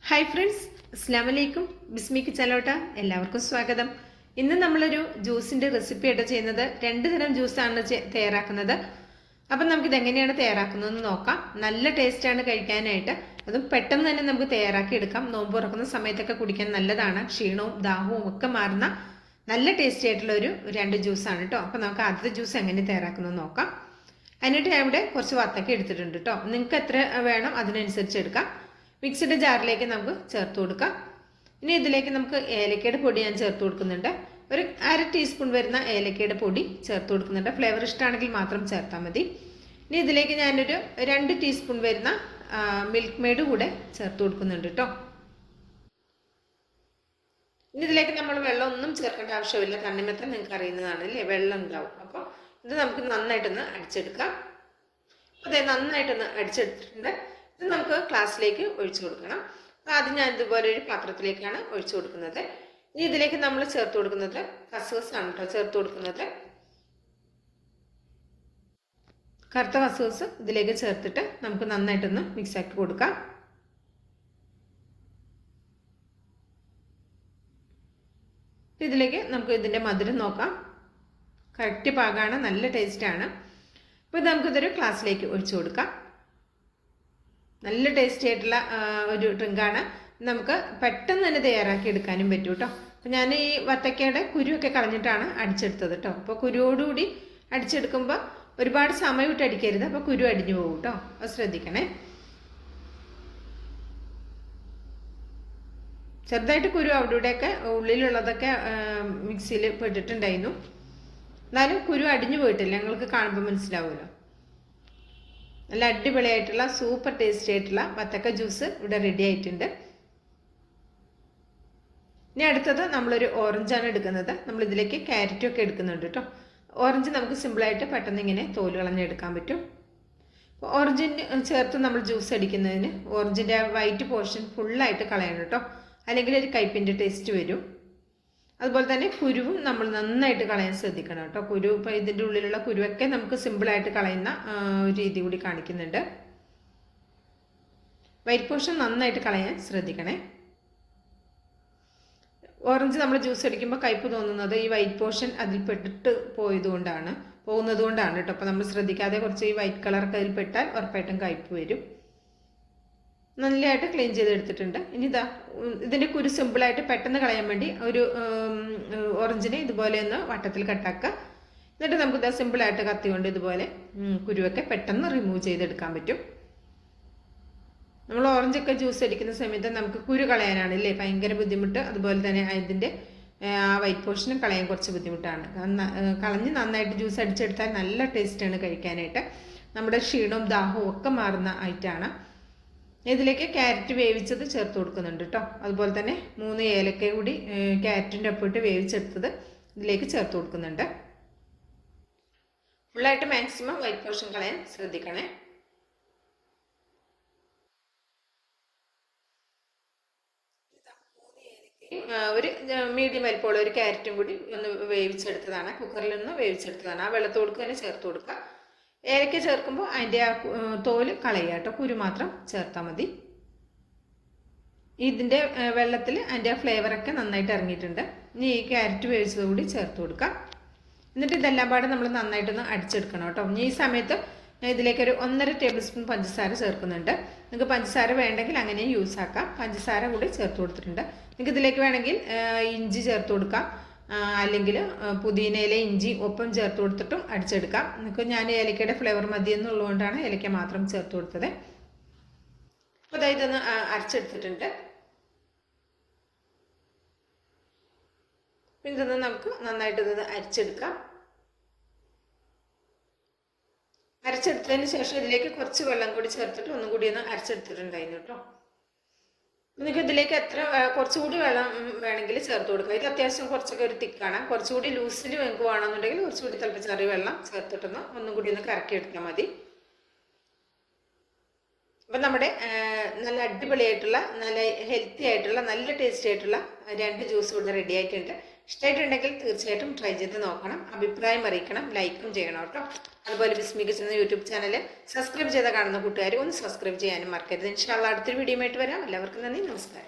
Hi friends, അസ്സാം വലൈക്കും. ബിസ്മിക്ക് ചലോട്ട എല്ലാവർക്കും സ്വാഗതം. ഇന്ന് നമ്മളൊരു ജ്യൂസിൻ്റെ റെസിപ്പി ആയിട്ട് ചെയ്യുന്നത്. രണ്ട് തരം ജ്യൂസാണ് തയ്യാറാക്കുന്നത്. അപ്പം നമുക്കിത് എങ്ങനെയാണ് തയ്യാറാക്കുന്നതെന്ന് നോക്കാം. നല്ല ടേസ്റ്റാണ് കഴിക്കാനായിട്ട്. അതും പെട്ടെന്ന് തന്നെ നമുക്ക് തയ്യാറാക്കി എടുക്കാം. നോമ്പ് തുറക്കുന്ന സമയത്തൊക്കെ കുടിക്കാൻ നല്ലതാണ്. ക്ഷീണവും ദാഹവും ഒക്കെ മാറുന്ന നല്ല ടേസ്റ്റി ആയിട്ടുള്ള ഒരു രണ്ട് ജ്യൂസാണ് കേട്ടോ. അപ്പം നമുക്ക് ആദ്യത്തെ ജ്യൂസ് എങ്ങനെ തയ്യാറാക്കുന്നത് നോക്കാം. അതിനായിട്ട് ഞാൻ ഇവിടെ കുറച്ച് വത്തക്ക എടുത്തിട്ടുണ്ട് കേട്ടോ. നിങ്ങൾക്ക് എത്ര വേണം അതിനനുസരിച്ച് എടുക്കാം. മിക്സിയുടെ ജാറിലേക്ക് നമുക്ക് ചേർത്ത് കൊടുക്കാം. ഇനി ഇതിലേക്ക് നമുക്ക് ഏലക്കയുടെ പൊടി ഞാൻ ചേർത്ത് കൊടുക്കുന്നുണ്ട്. ഒരു 1/2 ടീസ്പൂൺ വരുന്ന ഏലക്കയുടെ പൊടി ചേർത്ത് കൊടുക്കുന്നുണ്ട്. ഫ്ലേവർ ഇഷ്ടമാണെങ്കിൽ മാത്രം ചേർത്താൽ മതി. ഇനി ഇതിലേക്ക് ഞാനൊരു 2 ടീസ്പൂൺ വരുന്ന മിൽക്ക് മെയ്ഡ് കൂടെ ചേർത്ത് കൊടുക്കുന്നുണ്ട് കേട്ടോ. ഇനി ഇതിലേക്ക് നമ്മൾ വെള്ളം ഒന്നും ചേർക്കേണ്ട ആവശ്യമില്ല. തണ്ണിമത്തൻ നിങ്ങൾക്ക് അറിയുന്നതാണ് അല്ലേ, വെള്ളം ഉണ്ടാവും. അപ്പോൾ ഇത് നമുക്ക് നന്നായിട്ടൊന്ന് അടിച്ചെടുക്കാം. അതെ, നന്നായിട്ടൊന്ന് അടിച്ചെടുത്തിട്ടുണ്ട്. ഇത് നമുക്ക് ഗ്ലാസ്സിലേക്ക് ഒഴിച്ചു കൊടുക്കണം. ആദ്യം ഞാൻ ഇതുപോലെ ഒരു പാത്രത്തിലേക്കാണ് ഒഴിച്ചു കൊടുക്കുന്നത്. ഇനി ഇതിലേക്ക് നമ്മൾ ചേർത്ത് കൊടുക്കുന്നത് കസ്കസ് ആണ് കേട്ടോ. ചേർത്ത് കൊടുക്കുന്നത് കറുത്ത കസ്കസ് ഇതിലേക്ക് ചേർത്തിട്ട് നമുക്ക് നന്നായിട്ടൊന്ന് മിക്സ് ആക്കി കൊടുക്കാം. ഇതിലേക്ക് നമുക്ക് ഇതിൻ്റെ മധുരം നോക്കാം. കറക്റ്റ് പാകമാണ്, നല്ല ടേസ്റ്റാണ്. അപ്പോൾ നമുക്കിതൊരു ഗ്ലാസ്സിലേക്ക് ഒഴിച്ചു കൊടുക്കാം. നല്ല ടേസ്റ്റി ആയിട്ടുള്ള ഒരു ഡ്രിങ്കാണ്. നമുക്ക് പെട്ടെന്ന് തന്നെ തയ്യാറാക്കി എടുക്കാനും പറ്റും കേട്ടോ. അപ്പോൾ ഞാൻ ഈ വത്തക്കയുടെ കുരുവൊക്കെ കളഞ്ഞിട്ടാണ് അടിച്ചെടുത്തത് കേട്ടോ. അപ്പോൾ കുരുവോടുകൂടി അടിച്ചെടുക്കുമ്പോൾ ഒരുപാട് സമയം ഇട്ട് അടിക്കരുത്, അപ്പോൾ കുരു അടിഞ്ഞു പോകും കേട്ടോ. അത് ശ്രദ്ധിക്കണേ. ചെറുതായിട്ട് കുരു അവിടെ ഇവിടെയൊക്കെ ഉള്ളിലുള്ളതൊക്കെ മിക്സിയിൽ പെട്ടിട്ടുണ്ടായിരുന്നു. എന്നാലും കുരു അടിഞ്ഞു പോയിട്ടില്ല, ഞങ്ങൾക്ക് കാണുമ്പോൾ മനസ്സിലാവുമല്ലോ. നല്ല അടിപൊളിയായിട്ടുള്ള സൂപ്പർ ടേസ്റ്റി ആയിട്ടുള്ള വത്തക്ക ജ്യൂസ് ഇവിടെ റെഡി ആയിട്ടുണ്ട്. ഇനി അടുത്തത് നമ്മളൊരു ഓറഞ്ചാണ് എടുക്കുന്നത്. നമ്മളിതിലേക്ക് ക്യാരറ്റും ഒക്കെ എടുക്കുന്നുണ്ട് കേട്ടോ. ഓറഞ്ച് നമുക്ക് സിമ്പിളായിട്ട് പെട്ടെന്ന് ഇങ്ങനെ തോല് കളഞ്ഞെടുക്കാൻ പറ്റും. അപ്പോൾ ഓറഞ്ചിന് ചേർത്ത് നമ്മൾ ജ്യൂസ് അടിക്കുന്നതിന് ഓറഞ്ചിൻ്റെ വൈറ്റ് പോർഷൻ ഫുള്ളായിട്ട് കളയണം കേട്ടോ, അല്ലെങ്കിൽ ഒരു കയ്പിൻ്റെ ടേസ്റ്റ് വരും. അതുപോലെ തന്നെ കുരുവും നമ്മൾ നന്നായിട്ട് കളയാൻ ശ്രദ്ധിക്കണം കേട്ടോ. കുരു ഇപ്പോൾ ഇതിൻ്റെ ഉള്ളിലുള്ള കുരുവൊക്കെ നമുക്ക് സിമ്പിളായിട്ട് കളയുന്ന ഒരു രീതി കൂടി കാണിക്കുന്നുണ്ട്. വൈറ്റ് പോർഷൻ നന്നായിട്ട് കളയാൻ ശ്രദ്ധിക്കണേ. ഓറഞ്ച് നമ്മൾ ജ്യൂസ് അടിക്കുമ്പോൾ കയ്പ്പ് തോന്നുന്നത് ഈ വൈറ്റ് പോർഷൻ അതിൽ പെട്ടിട്ട് പോകുന്നത് കൊണ്ടാണ് കേട്ടോ. അപ്പോൾ നമ്മൾ ശ്രദ്ധിക്കാതെ കുറച്ച് ഈ വൈറ്റ് കളറൊക്കെ അതിൽ പെട്ടാൽ ഉറപ്പായിട്ടും കയ്പ്പ് വരും. നല്ലതായിട്ട് ക്ലീൻ ചെയ്തെടുത്തിട്ടുണ്ട്. ഇനി ഇതിൻ്റെ കുരു സിമ്പിളായിട്ട് പെട്ടെന്ന് കളയാൻ വേണ്ടി ഒരു ഓറഞ്ചിനെ ഇതുപോലെ ഒന്ന് വട്ടത്തിൽ കട്ടാക്കുക. എന്നിട്ട് നമുക്ക് സിമ്പിളായിട്ട് കത്തി കൊണ്ട് ഇതുപോലെ കുരുവൊക്കെ പെട്ടെന്ന് റിമൂവ് ചെയ്തെടുക്കാൻ പറ്റും. നമ്മൾ ഓറഞ്ചൊക്കെ ജ്യൂസ് അടിക്കുന്ന സമയത്ത് നമുക്ക് കുരു കളയാനാണ് അല്ലേ ഭയങ്കര ബുദ്ധിമുട്ട്. അതുപോലെ തന്നെ ഇതിൻ്റെ വൈറ്റ് പോർഷനും കളയാൻ കുറച്ച് ബുദ്ധിമുട്ടാണ്. കളഞ്ഞ് നന്നായിട്ട് ജ്യൂസ് അടിച്ചെടുത്താൽ നല്ല ടേസ്റ്റാണ് കഴിക്കാനായിട്ട്. നമ്മുടെ ക്ഷീണവും ദാഹവും ഒക്കെ മാറുന്ന ഐറ്റമാണ്. ഇതിലേക്ക് ക്യാരറ്റ് വേവിച്ചത് ചേർത്ത് കൊടുക്കുന്നുണ്ട് കേട്ടോ. അതുപോലെ തന്നെ 3 ഏലക്ക കൂടി ക്യാരറ്റിൻ്റെ ഒപ്പിട്ട് വേവിച്ചെടുത്തത് ഇതിലേക്ക് ചേർത്ത് കൊടുക്കുന്നുണ്ട്. ഫുള്ളായിട്ട് മാക്സിമം വൈറ്റ് പോർഷൻ കളയാൻ ശ്രദ്ധിക്കണേ. ഒരു മീഡിയം വലിപ്പമുള്ള ഒരു ക്യാരറ്റും കൂടി ഒന്ന് വേവിച്ചെടുത്തതാണ്, കുക്കറിൽ നിന്ന് വേവിച്ചെടുത്തതാണ്. ആ വെള്ളത്തോടുക്ക് തന്നെ ചേർത്ത് കൊടുക്കുക. ഏലക്ക ചേർക്കുമ്പോൾ അതിൻ്റെ ആ തോല് കളയുക കേട്ടോ, കുരു മാത്രം ചേർത്താൽ മതി. ഇതിൻ്റെ വെള്ളത്തിൽ അതിൻ്റെ ആ ഫ്ലേവറൊക്കെ നന്നായിട്ട് ഇറങ്ങിയിട്ടുണ്ട്. ഇനി ഈ ക്യാരറ്റ് വേവിച്ചത് കൂടി ചേർത്ത് കൊടുക്കാം. എന്നിട്ട് ഇതെല്ലാം പാടെ നമ്മൾ നന്നായിട്ടൊന്ന് അടിച്ചെടുക്കണം കേട്ടോ. ഇനി ഈ സമയത്ത് ഇതിലേക്കൊരു 1.5 ടേബിൾ സ്പൂൺ പഞ്ചസാര ചേർക്കുന്നുണ്ട്. നിങ്ങൾക്ക് പഞ്ചസാര വേണ്ടെങ്കിൽ അങ്ങനെ യൂസ് ആക്കാം. പഞ്ചസാര കൂടി ചേർത്ത് കൊടുത്തിട്ടുണ്ട്. നിങ്ങൾക്ക് ഇതിലേക്ക് വേണമെങ്കിൽ ഇഞ്ചി ചേർത്ത് കൊടുക്കാം, അല്ലെങ്കിൽ പുതിനയില ഇഞ്ചി ഒപ്പം ചേർത്ത് കൊടുത്തിട്ടും അടിച്ചെടുക്കാം. നിങ്ങൾക്ക് ഞാൻ ഏലക്കയുടെ ഫ്ലേവർ മതി എന്നുള്ളതുകൊണ്ടാണ് ഏലക്ക മാത്രം ചേർത്ത് കൊടുത്തത്. അപ്പോൾ അതായത് ഇതൊന്ന് അരച്ചെടുത്തിട്ടുണ്ട്. ഇതൊന്ന് നമുക്ക് നന്നായിട്ട് ഇതൊന്ന് അരച്ചെടുക്കാം. അരച്ചെടുത്തതിന് ശേഷം ഇതിലേക്ക് കുറച്ച് വെള്ളം കൂടി ചേർത്തിട്ട് ഒന്നും കൂടി ഒന്ന് അരച്ചെടുത്തിട്ടുണ്ടായിരുന്നു കേട്ടോ. നിങ്ങൾക്ക് ഇതിലേക്ക് കുറച്ചുകൂടി വെള്ളം വേണമെങ്കിൽ ചേർത്ത് കൊടുക്കുക. ഇത് അത്യാവശ്യം കുറച്ചൊക്കെ ഒരു തിക്കാണ്. കുറച്ചുകൂടി ലൂസിൽ നിങ്ങൾക്ക് വേണമെന്നുണ്ടെങ്കിൽ കുറച്ചുകൂടി തിളപ്പിച്ചാറിയ വെള്ളം ചേർത്തിട്ടൊന്ന് ഒന്നും കൂടി ഒന്ന് കറക്കിയെടുത്താൽ മതി. അപ്പം നമ്മുടെ നല്ല അടിപൊളിയായിട്ടുള്ള നല്ല ഹെൽത്തി ആയിട്ടുള്ള നല്ല ടേസ്റ്റി ആയിട്ടുള്ള രണ്ട് ജ്യൂസ് ഇവിടെ റെഡി ആയിട്ടുണ്ട്. ഇഷ്ടമായിട്ടുണ്ടെങ്കിൽ തീർച്ചയായിട്ടും ട്രൈ ചെയ്ത് നോക്കണം, അഭിപ്രായം അറിയിക്കണം, ലൈക്കും ചെയ്യണം കേട്ടോ. അതുപോലെ ബിസ്മി കിച്ചൻ യൂട്യൂബ് ചാനൽ സബ്സ്ക്രൈബ് ചെയ്ത കാണുന്ന കൂട്ടുകാർ ഒന്ന് സബ്സ്ക്രൈബ് ചെയ്യാനും മറക്കരുത്. ഇൻഷാ അല്ലാഹ് അടുത്തൊരു വീഡിയോ ആയിട്ട് വരാം. എല്ലാവർക്കും നന്ദി, നമസ്കാരം.